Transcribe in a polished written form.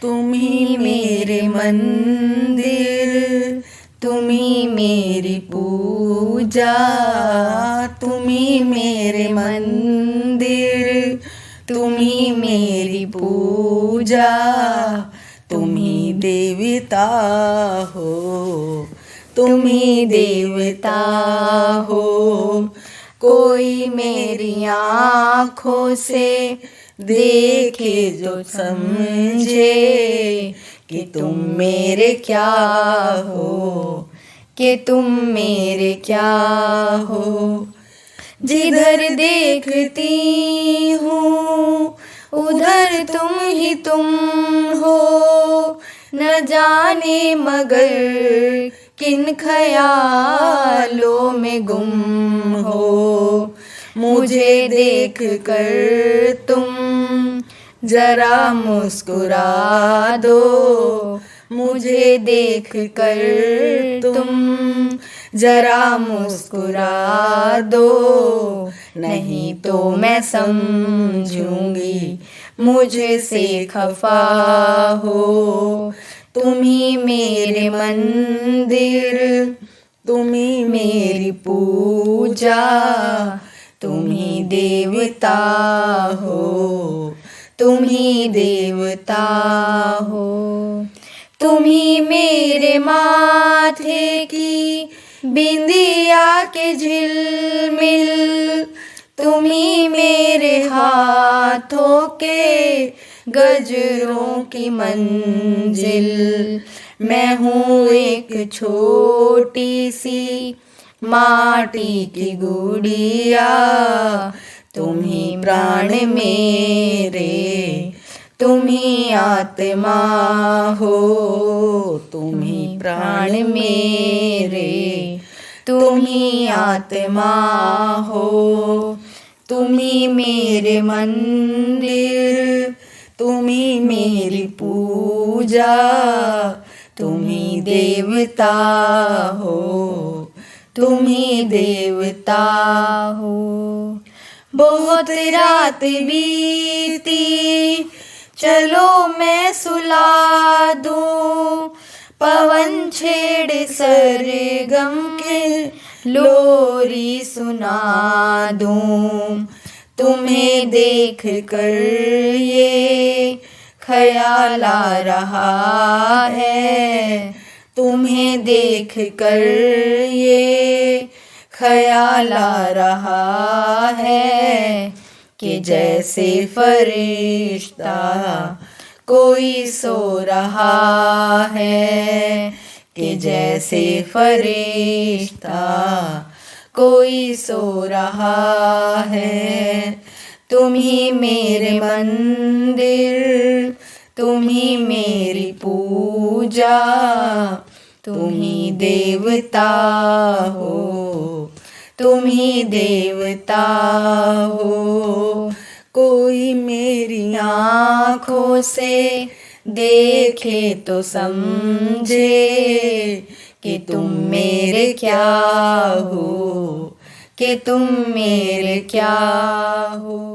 तुम ही मेरे मंदिर, तुम ही मेरी पूजा, तुम ही मेरे मंदिर, तुम ही मेरी पूजा, तुम ही देवता हो, तुम ही देवता हो। कोई मेरी आँखों से देखे जो समझे कि तुम मेरे क्या हो, कि तुम मेरे क्या हो। जिधर देखती हूँ उधर तुम हो, न जाने मगर किन ख्यालों में गुम हो। मुझे देख कर तुम जरा मुस्कुरा दो, मुझे देख कर तुम जरा मुस्कुरा दो, नहीं तो मैं समझूंगी मुझसे खफा हो। तुम ही मेरे मंदिर, तुम ही मेरी पूजा, तुम ही देवता हो, तुम ही देवता हो। तुम ही मेरे माथे की बिंदिया के झिलमिल, तुम ही मेरे हाथों के गजरों की मंजिल। मैं हूँ एक छोटी सी माटी की गुड़िया, तुम ही प्राण मेरे, तुम ही आत्मा हो, तुम ही प्राण मेरे, तुम ही आत्मा हो। तुम ही मेरे मंदिर, तुम ही मेरी पूजा, तुम ही देवता हो, तुम ही देवता हो। बहुत रात बीती चलो मैं सुला दूं, पवन छेड़े सरगम के लोरी सुना दूं। तुम्हें देख कर ये ख्याल आ रहा है, तुम्हें देख कर ये ख्याल आ रहा है कि जैसे फरिश्ता कोई सो रहा है, कि जैसे फरिश्ता कोई सो रहा है। तुम ही मेरे मंदिर, तुम ही मेरी पूजा, तुम ही देवता हो, तुम ही देवता हो। कोई मेरी आँखों से देखे तो समझे कि तुम मेरे क्या हो, कि तुम मेरे क्या हो।